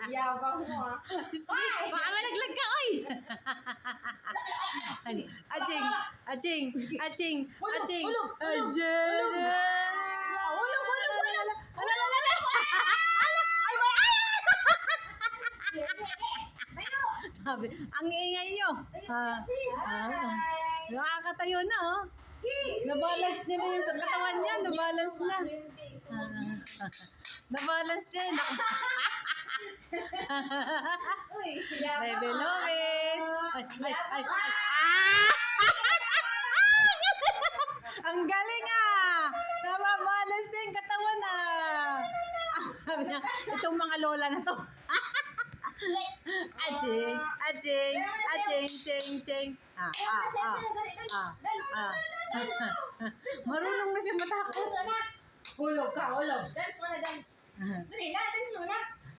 Yabang mo ah. Diyos me, baka malaglag ka, oy! Ajing! Ajing! Ajing! Ajing! Hulog! Ajing! Hulog! Sabi, ang ingay nyo. Nakakatayo na, oh. Nabalance niya na yun sa katawan niya. Nabalance na. Nabalance niya. Baby Lovis. Ay. Ang galing ah. Nababalance na yung katawan ah. Sabi niya, itong mga lola na to. Ajing, ching. Marunong na siya matakot. Hulog ka, hulog. Dance mo na, dance. Dali na, dance mo na.